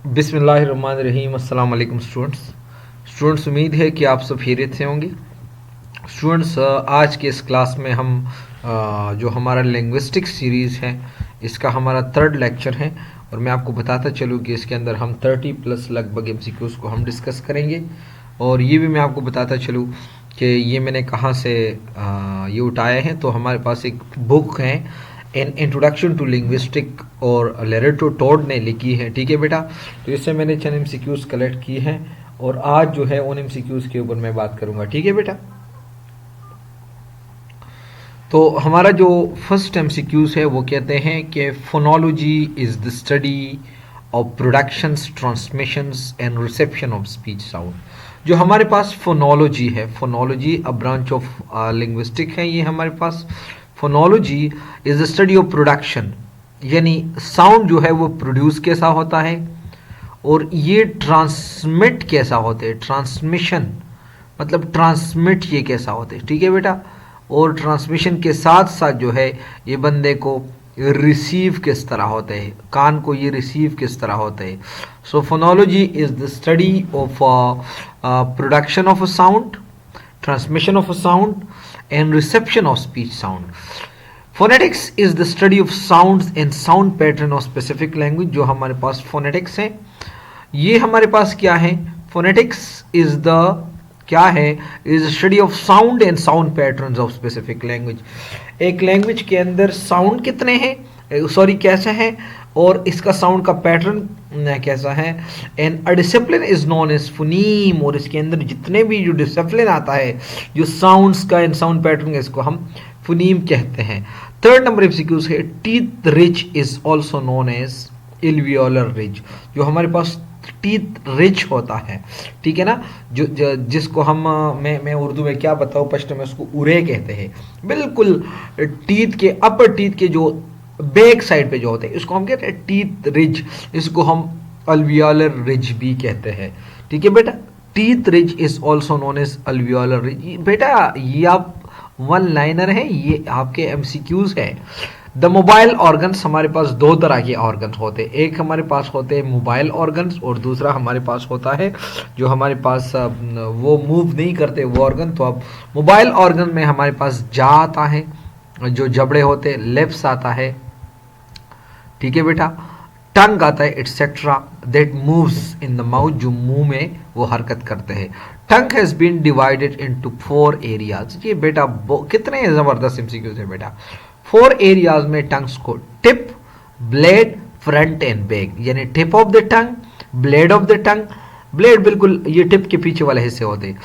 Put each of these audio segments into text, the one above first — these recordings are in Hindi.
बिस्मिल्लाहिर्रहमानिर्रहीम। अस्सलाम वालेकुम स्टूडेंट्स, उम्मीद है कि आप सब खैरियत से होंगे। स्टूडेंट्स, आज के इस क्लास में हम जो हमारा लिंग्विस्टिक सीरीज़ है इसका हमारा थर्ड लेक्चर है और मैं आपको बताता चलूँ कि इसके अंदर हम 30 प्लस लगभग एमसीक्यूज़ को हम डिस्कस करेंगे। और ये भी मैं आपको बताता चलूँ कि ये मैंने कहाँ से ये उठाए हैं। तो हमारे पास एक बुक है इन इंट्रोडक्शन टू लिंग्विस्टिक और लेरेटो टोड ने लिखी है, ठीक है बेटा। तो इससे मैंने चंद एमसीक्यूज़ कलेक्ट की हैं और आज जो है उन एमसीक्यूज़ के ऊपर मैं बात करूँगा, ठीक है बेटा। तो हमारा जो फर्स्ट एमसीक्यूज़ है वो कहते हैं कि phonology is the study of productions, transmissions and reception of speech sound. जो हमारे पास फोनोलॉजी है, phonology a branch of linguistic है। ये हमारे पास phonology is the study of production, यानी साउंड जो है वो प्रोड्यूस कैसा होता है और ये ट्रांसमिट कैसा होता है, ट्रांसमिशन मतलब ट्रांसमिट ये कैसा होता है, ठीक है बेटा। और ट्रांसमिशन के साथ साथ जो है ये बंदे को रिसीव किस तरह होते हैं, कान को ये रिसीव किस तरह होते हैं। So phonology is the study of production of a sound, transmission of a sound and reception of speech sound. Phonetics is the study of sounds and sound pattern of specific language. जो हमारे पास phonetics है, ये हमारे पास क्या है, phonetics is the क्या है, is the study of sound and sound patterns of specific language. एक लैंग्वेज के अंदर साउंड कितने हैं, सॉरी कैसा है, और इसका साउंड का पैटर्न कैसा है। And a discipline is known as phoneme, और इसके अंदर जितने भी जो डिसिप्लिन आता है जो साउंड्स का एंड साउंड पैटर्न, इसको हम फोनीम कहते हैं। थर्ड नंबर एमसीक्यूज है teeth ridge is also known as alveolar ridge. जो हमारे पास टीथ रिच होता है, ठीक है ना, जो जिसको हम मैं उर्दू में क्या बताऊँ, पश्तो में उसको उरे कहते हैं। बिल्कुल टीथ के अपर टीथ के जो बैक साइड पे जो होते हैं इसको हम कहते हैं टीथ रिज, इसको हम अल्वियोलर रिज भी कहते हैं, ठीक है बेटा। Teeth ridge is also known as alveolar ridge. बेटा ये आप वन लाइनर है, ये आपके एमसीक्यूज है। द मोबाइल ऑर्गन्स, हमारे पास दो तरह के ऑर्गन्स होते हैं, एक हमारे पास होते हैं मोबाइल ऑर्गन्स और दूसरा हमारे पास होता है जो हमारे पास वो मूव नहीं करते वो ऑर्गन। तो अब मोबाइल ऑर्गन में हमारे पास जा आता है, जो जबड़े होते हैं, लिप्स आता है, ठीक है बेटा, टंग आता है, etcetera that moves in the mouth, जो मुंह में वो हरकत करते हैं। Tongue has been divided into 4 areas. ये बेटा कितने जबरदस्त एमसीक्यूज है बेटा। 4 एरियाज में टंग्स को tip, blade, front and back, यानी tip of the tongue, blade of the tongue, blade बिल्कुल ये टिप के पीछे वाले हिस्से होते हैं,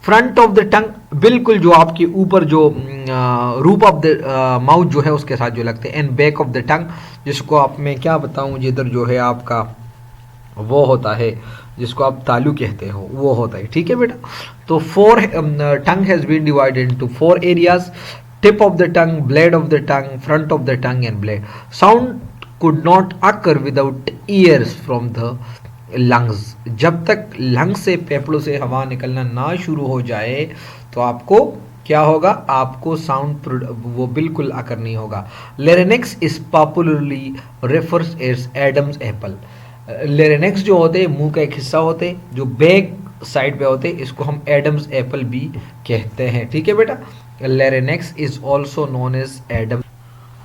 फ्रंट ऑफ द टंग बिल्कुल जो आपके ऊपर जो रूप ऑफ द माउथ जो है उसके साथ जो लगते हैं, एंड बैक ऑफ द टंग, जिसको आप मैं क्या बताऊं, जिधर जो है आपका वो होता है जिसको आप तालू कहते हो वो होता है, ठीक है बेटा। तो 4 tongue has been divided into 4 areas, tip of the tongue, blade of the tongue, front of the tongue and blade. Sound could not occur without airs from the lungs. जब तक लंग्स से, फेफड़ों से हवा निकलना ना शुरू हो जाए तो आपको क्या होगा, आपको साउंड वो बिल्कुल अकर नहीं होगा। Larynx is popularly refers as Adam's apple. Larynx जो होते हैं मुंह का एक हिस्सा होते हैं जो बैक साइड पे होते हैं, इसको हम एडम्स एप्पल भी कहते हैं, ठीक है बेटा। Larynx is also known as Adam,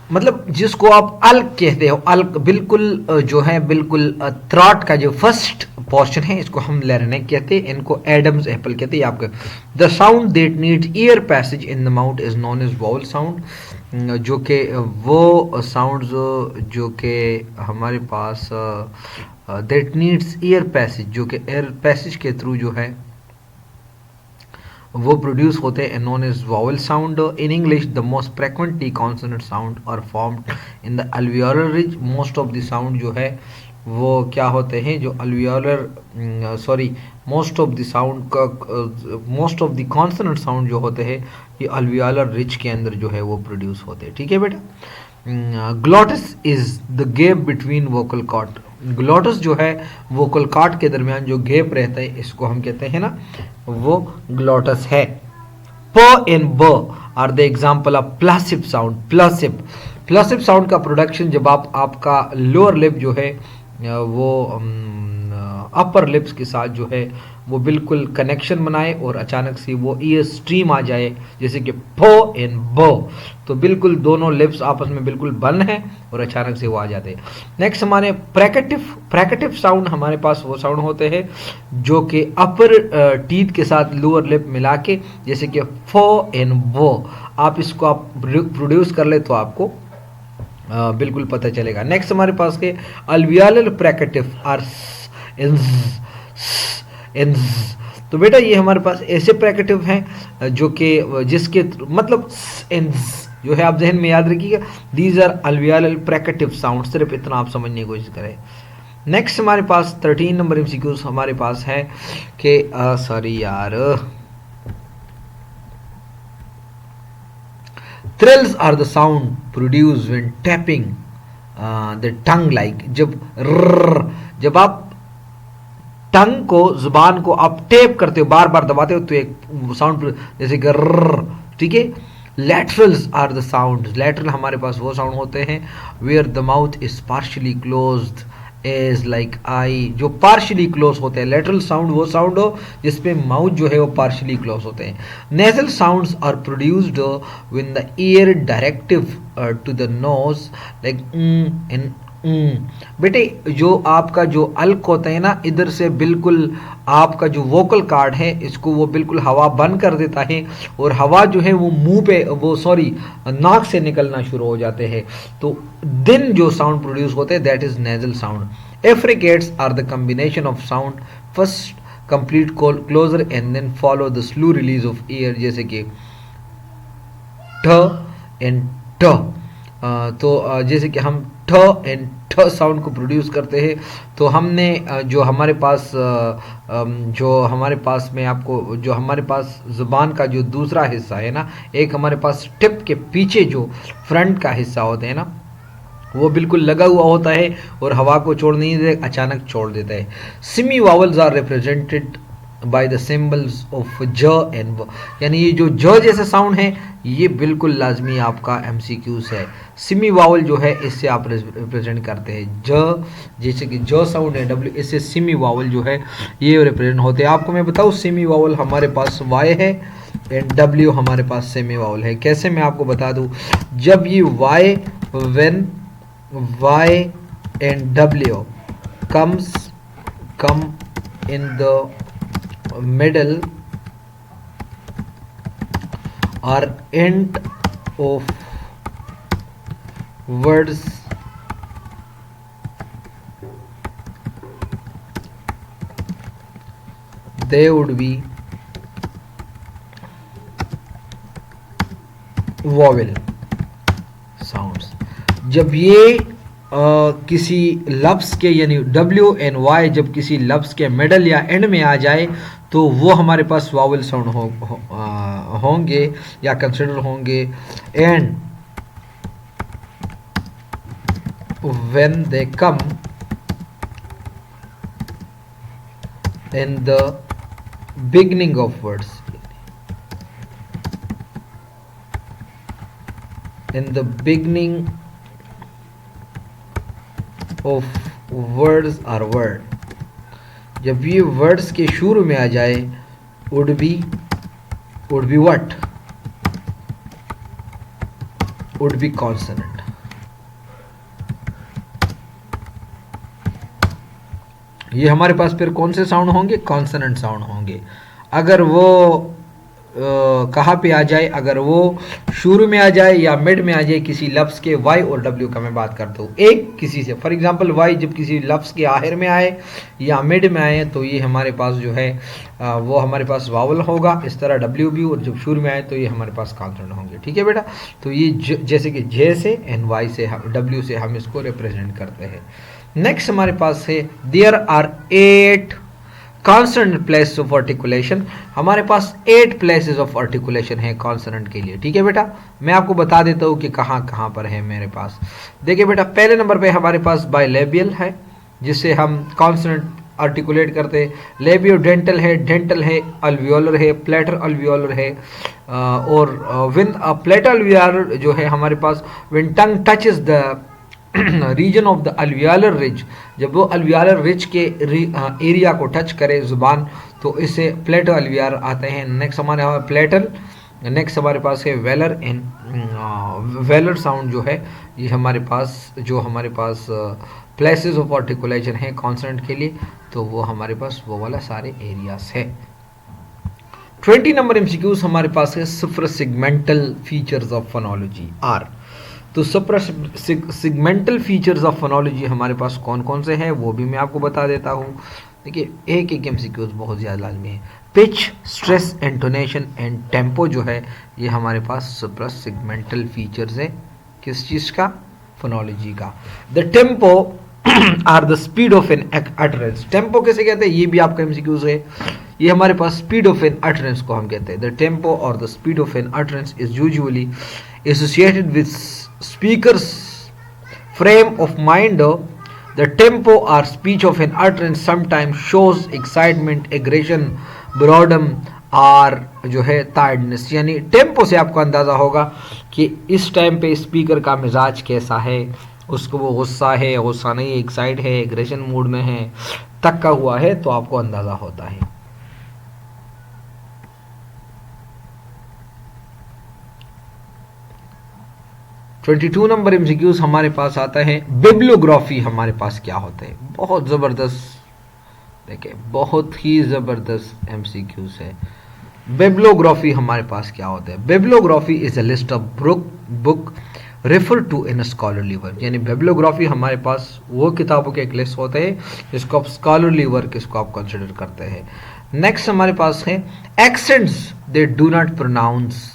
मतलब जिसको आप अल्क कहते हो, अल्क बिल्कुल जो है बिल्कुल थ्रॉट का जो फर्स्ट पोर्शन है इसको हम लेरिनेक कहते हैं, इनको एडम्स एप्पल कहते हैं आपके। The sound that need air passage in the mouth is known as vowel sound. जो कि वो साउंड जो कि हमारे पास दैट नीड्स ईयर पैसेज, जो कि एयर पैसेज के थ्रू जो है वो प्रोड्यूस होते हैं, known as vowel sound. In English the most frequently consonant sound are formed in the alveolar ridge. Most of the sound जो है वो क्या होते हैं, जो alveolar most of the sound का most of the consonant sound जो होते हैं ये अल्वियोलर रिज के अंदर जो है वो प्रोड्यूस होते हैं, ठीक है बेटा। Glottis is the gap between vocal cord. Glottis जो है वोकल कॉर्ड के दरमियान जो गैप रहता है इसको हम कहते हैं ना, वो ग्लॉटस है। प एंड ब are the example of plosive sound. Plosive sound का प्रोडक्शन जब आपका लोअर लिप जो है वो अपर लिप्स के साथ जो है वो बिल्कुल कनेक्शन बनाए और अचानक से वो ईयर स्ट्रीम आ जाए, जैसे कि फो एंड बो, तो बिल्कुल दोनों लिप्स आपस में बिल्कुल बंद हैं और अचानक से वो आ जाते हैं। नेक्स्ट हमारे फ्रैकेटिव साउंड, हमारे पास वो साउंड होते हैं जो कि अपर टीथ के साथ लोअर लिप मिला के, जैसे कि फो एंड वो, आप इसको आप प्रोड्यूस कर ले तो आपको बिल्कुल पता चलेगा। नेक्स्ट हमारे पास के अल्वियोलर फ्रैकेटिव आर तो बेटा ये हमारे पास ऐसे फ्रैकेटिव हैं जो कि जिसके मतलब जो है आप जहन में याद रखिएगा, दीज आर अल्वियोलर फ्रैकेटिव साउंड, सिर्फ इतना आप समझने की कोशिश करें। नेक्स्ट हमारे पास 13 नंबर एमसीक्यूज हमारे पास है कि सॉरी यार, thrills are the sound produced when tapping the tongue, like जब आप टंग को, जुबान को आप टेप करते हो, बार बार दबाते हो तो एक साउंड जैसे गर्र, ठीक है। Laterals are the sound, lateral हमारे पास वो साउंड होते हैं where the mouth is partially closed as like I, जो पार्शियली क्लोज होते हैं। लेटरल साउंड वो साउंड हो जिसपे माउथ जो है वो पार्शियली क्लोज होते हैं। Nasal sounds are produced when the air directive to the nose like and बेटे जो आपका जो अल्क होता है ना, इधर से बिल्कुल आपका जो वोकल कार्ड है इसको वो बिल्कुल हवा बंद कर देता है और हवा जो है वो मुंह पे वो नाक से निकलना शुरू हो जाते हैं, तो दिन जो साउंड प्रोड्यूस होते हैं that is nasal sound. Affricates are the combination of sound first complete closure and then follow the slow release of air, जैसे कि ठ एंड ट, तो जैसे कि हम ठ एंड ठ साउंड को प्रोड्यूस करते हैं, तो हमने जो हमारे पास में आपको जो हमारे पास जुबान का जो दूसरा हिस्सा है ना, एक हमारे पास टिप के पीछे जो फ्रंट का हिस्सा होता है ना, वो बिल्कुल लगा हुआ होता है और हवा को छोड़ नहीं देता, अचानक छोड़ देता है। Semi vowels are represented by the symbols of ज एंड व, यानी ये जो ज जैसा साउंड है ये बिल्कुल लाजमी आपका एमसीक्यूज है। सिमी वावल जो है इससे आप रिप्रेजेंट करते हैं ज, जैसे कि ज साउंड है डब्ल्यू, इससे सिमी वावल जो है ये रिप्रेजेंट होते हैं। आपको मैं बताऊँ सिमी वावल हमारे पास वाई है एंड डब्ल्यू हमारे पास सेमी वावल है। कैसे मैं आपको बता दूँ, जब ये Y when Y and W come in the middle or end of words, they would be vowel sounds। जब ये किसी लफ्ज़ के यानी W एंड Y जब किसी लफ्ज़ के मिडल या एंड में आ जाए तो वो हमारे पास वावल साउंड होंगे या कंसिडर होंगे। And when they come in the beginning of words, in the beginning of words are word, जब ये वर्ड्स के शुरू में आ जाए would be what, would be consonant. ये हमारे पास फिर कौन से साउंड होंगे, कॉन्सोनेंट साउंड होंगे। अगर वो कहाँ पे आ जाए, अगर वो शुरू में आ जाए या मिड में आ जाए किसी लफ्ज़ के, वाई और डब्ल्यू का मैं बात करता हूँ एक किसी से, फॉर एग्जांपल वाई जब किसी लफ्ज़ के आखिर में आए या मिड में आए तो ये हमारे पास जो है वो हमारे पास वावल होगा। इस तरह डब्ल्यू भी, और जब शुरू में आए तो ये हमारे पास कॉन्सोनेंट होंगे। ठीक है बेटा, तो ये जैसे कि जे से एंड वाई से डब्ल्यू से हम इसको रिप्रेजेंट करते हैं। नेक्स्ट हमारे पास है there are 8 consonant place of articulation. हमारे पास 8 प्लेसेस ऑफ आर्टिकुलेशन है कॉन्सोनेंट के लिए। ठीक है बेटा, मैं आपको बता देता हूँ कि कहाँ कहाँ पर है मेरे पास। देखिए बेटा, पहले नंबर पे हमारे पास बाइलेबियल है जिससे हम कॉन्सोनेंट आर्टिकुलेट करते हैं। लेबियो डेंटल है, अल्वियोलर है, प्लेटर अल्वियोलर है, और विन प्लेटर अल्वियोलर जो है हमारे पास when tongue touches the region of the alveolar ridge, जब वो अल्वियोलर रिज के एरिया को टच करे जुबान तो इसे प्लेटो अल्वियोलर आते हैं। नेक्स्ट हमारे यहाँ प्लेटल, नेक्स्ट हमारे पास है वेलर एंड वेलर साउंड जो है ये हमारे पास प्लेसेस ऑफ आर्टिकुलेशन है कॉन्सोनेंट के लिए, तो वो हमारे पास वो वाला सारे एरियाज है। 20 नंबर एमसीक्यूज हमारे पास है सुप्रासिगमेंटल फीचर्स ऑफ फोनोलॉजी आर। तो सुप्रासिगमेंटल फीचर्स ऑफ फोनोलॉजी हमारे पास कौन कौन से हैं वो भी मैं आपको बता देता हूँ। देखिए एक एक एमसीक्यूज बहुत ज़्यादा लाजमी है। Pitch, stress, intonation and tempo जो है ये हमारे पास सुप्रासिगमेंटल फीचर्स है किस चीज़ का, फोनोलॉजी का। The tempo are the speed of an utterance. Tempo कैसे कहते हैं ये भी आपका एमसीक्यूज है। ये हमारे पास स्पीड ऑफ एन अटरेंस को हम कहते हैं। द टेम्पो और the speed of an utterance is usually associated with speaker's frame of mind. The tempo or speech of an utterance sometimes shows excitement, aggression, boredom और जो है tiredness। यानी टेम्पो से आपको अंदाज़ा होगा कि इस टाइम पे स्पीकर का मिजाज कैसा है, उसको वो गुस्सा है, गुस्सा नहीं, एक्साइट है, एग्रेशन मूड में है, तक्का हुआ है, तो आपको अंदाज़ा होता है। (22) नंबर एमसीक्यूज हमारे पास आता है बिब्लियोग्राफी। हमारे पास क्या होता है, बहुत ज़बरदस्त, देखिए बहुत ही ज़बरदस्त एमसीक्यूज है। बिब्लियोग्राफी हमारे पास क्या होता है। Bibliography is a list of book refer to in scholarly work. यानी बिब्लियोग्राफी हमारे पास वो किताबों के एक लिस्ट होते हैं जिसको आप स्कॉलरली वर्क इसको आप कंसिडर करते हैं। नेक्स्ट हमारे पास है accents they do not pronounce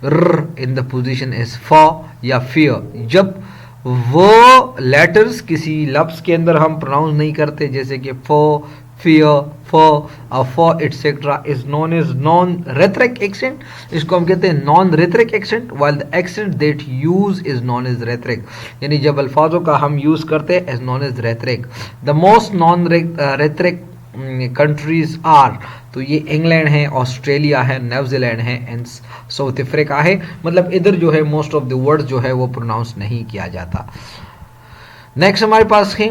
R in the position is for या फियर। जब वो लेटर्स किसी लफ्ज के अंदर हम प्रोनाउंस नहीं करते, जैसे कि for, fear, for etcetera, is known as non rhetoric accent. इसको हम कहते हैं non rhetoric accent, while the accent that use is known as rhetoric. यानी जब अल्फाजों का हम यूज करते हैं as known as rhetoric. The most non rhetoric countries are, तो ये इंग्लैंड है, ऑस्ट्रेलिया है, न्यूजीलैंड है एंड साउथ अफ्रीका है। मतलब इधर जो है मोस्ट ऑफ द वर्ड्स जो है वो प्रोनाउंस नहीं किया जाता। नेक्स्ट हमारे पास है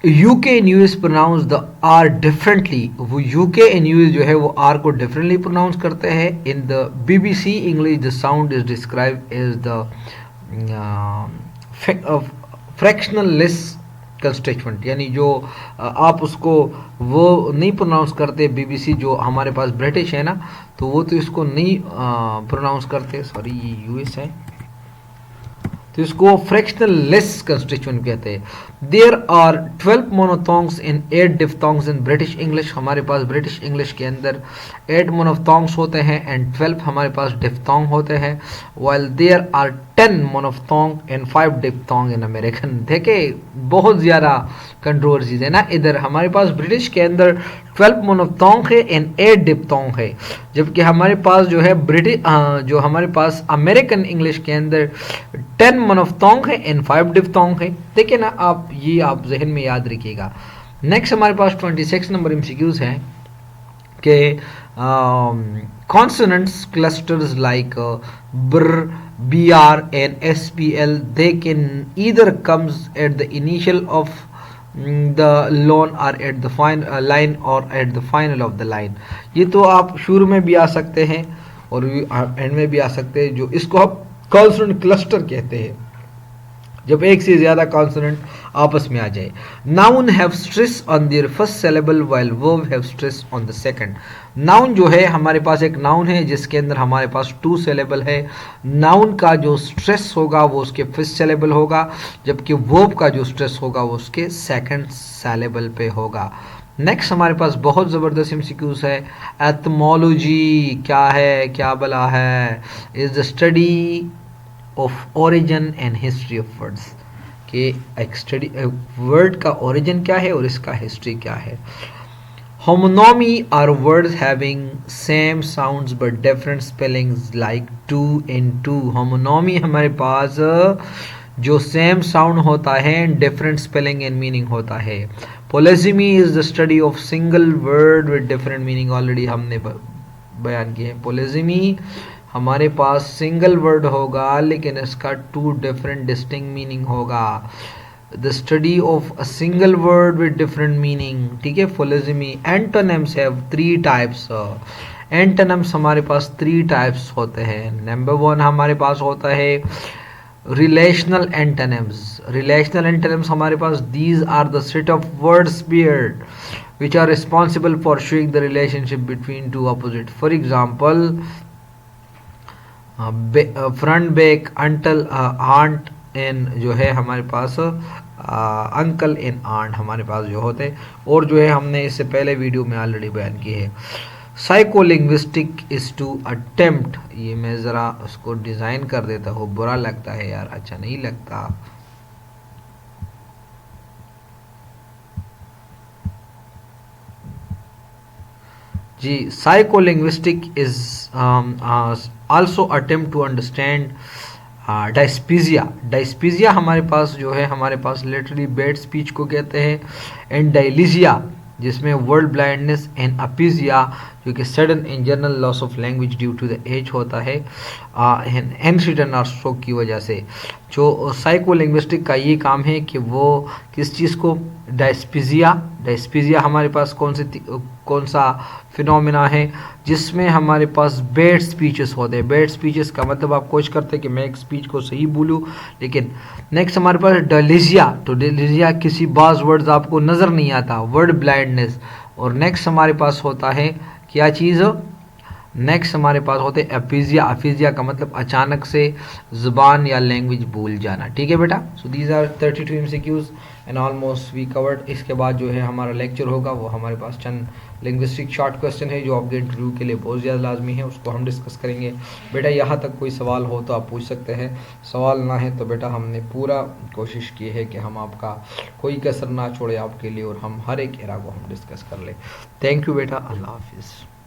UK and US pronounce the R differently. वो यूके एंड यूएस जो है वो आर को डिफरेंटली प्रोनाउंस करते हैं। In the BBC English the sound is describe as the fractional less constituent. यानी जो आप उसको वो नहीं प्रोनाउंस करते, बीबीसी जो हमारे पास ब्रिटिश है ना, तो वो तो इसको नहीं प्रोनाउंस करते, सॉरी ये यूएस है, तो इसको फ्रैक्शनल लेस कंस्टिट्यूएंट कहते हैं। There are 12 monophthongs in 8 diphthongs in British English. हमारे पास ब्रिटिश इंग्लिश के अंदर 8 मोनोथोंग्स होते हैं एंड 12 हमारे पास डिफ्थोंग होते हैं। While there are 10 monophthong and 5 diphthong in American. देखे बहुत ज़्यादा कंट्रोवर्सीज है ना। इधर हमारे पास ब्रिटिश के अंदर 12 मोनोथोंग है एंड 8 डिफ्थोंग है, जबकि हमारे पास जो है जो हमारे पास अमेरिकन इंग्लिश के अंदर 10 मोनोथोंग है एंड 5 डिफ्थोंग है। देखिए ना आप, ये आप जहन में याद रखिएगा। नेक्स्ट हमारे पास 26 नंबर एमसीक्यूज है कि कॉन्सोनेंट्स क्लस्टर्स लाइक ब्र, BR and SPL they can either comes at the initial of the loan or at the final line or at the final of the line। ये तो आप शुरू में भी आ सकते हैं और एंड में भी आ सकते हैं, जो इसको आप कॉन्सोनेंट क्लस्टर कहते हैं, जब एक से ज्यादा कॉन्सोनेंट आपस में आ जाए। Noun have stress on their first syllable while verb have stress on the second. Noun जो है हमारे पास एक नाउन है जिसके अंदर हमारे पास 2 सिलेबल है। नाउन का जो स्ट्रेस होगा वो उसके फर्स्ट सिलेबल होगा, जबकि वर्ब का जो स्ट्रेस होगा वो उसके सेकंड सिलेबल पे होगा। नेक्स्ट हमारे पास बहुत ज़बरदस्त एमसीक्यूज है। एटमोलॉजी क्या है, क्या बला है, is the study of origin and history of words. कि एक स्टडी वर्ड का ओरिजिन क्या है और इसका हिस्ट्री क्या है। Homonymy are words having same sounds but different spellings like to and two. Homonymy हमारे पास जो सेम साउंड होता है and different spelling and meaning होता है। Polysemy is the study of single word with different meaning. Already हमने बयान किए हैं। पोलिसिमी हमारे पास सिंगल वर्ड होगा लेकिन इसका 2 डिफरेंट डिस्टिंक्ट मीनिंग होगा। The study of a single word with different meaning, ठीक है, polysemy. Antonyms have 3 types. Antonyms हमारे पास 3 टाइप्स होते हैं। नंबर 1 हमारे पास होता है रिलेशनल एंटोनिम्स। रिलेशनल एंटोनिम्स हमारे पास, these are the set of words paired which are responsible for showing the relationship between two opposite. For example, front back, अंटल, आंट एंड जो है हमारे पास अंकल एंड आंट हमारे पास जो होते, और जो है हमने इससे पहले वीडियो में ऑलरेडी बयान की है। साइकोलिंग्विस्टिक इज टू अटेम्प्ट, ये मैं ज़रा उसको डिज़ाइन कर देता हूँ, बुरा लगता है यार, अच्छा नहीं लगता। जी, psycholinguistic is also attempt to understand dysphasia. Dysphasia हमारे पास जो है, हमारे पास लिटरली बैड स्पीच को कहते हैं, एंड डायलीजिया जिसमें वर्ल्ड ब्लाइंडनेस, एंड अपीजिया जो कि sudden and general loss of language due to the age होता है, एनसिडन और स्ट्रोक की वजह से। जो साइकोलिंग्विस्टिक का ये काम है कि वो किस चीज़ को, डायस्पीजिया, डायस्पीजिया हमारे पास कौन सा फिनोमिना है जिसमें हमारे पास बैड स्पीचेस होते हैं। बैड स्पीचेस का मतलब आप कोशिश करते हैं कि मैं एक स्पीच को सही बोलूं, लेकिन नेक्स्ट हमारे पास डायलीजिया, तो डायलीजिया किसी बाज वर्ड्स आपको नज़र नहीं आता, वर्ड ब्लाइंडनेस। और नेक्स्ट हमारे पास होता है क्या चीज़, नेक्स्ट हमारे पास होते हैं अपीजिया। अपीजिया का मतलब अचानक से ज़ुबान या लैंग्वेज भूल जाना, ठीक है बेटा। So these are 32 MCQs and almost we covered. इसके बाद जो है हमारा लेक्चर होगा वो हमारे पास चंद लिंग्विस्टिक शॉर्ट क्वेश्चन है जो आपके इंटरव्यू के लिए बहुत ज़्यादा लाजमी है, उसको हम डिस्कस करेंगे। बेटा यहाँ तक कोई सवाल हो तो आप पूछ सकते हैं, सवाल ना है तो बेटा हमने पूरा कोशिश की है कि हम आपका कोई कसर ना छोड़े आपके लिए, और हम हर एक एरा को हम डिस्कस कर ले। थैंक यू बेटा, अल्लाह हाफिज़।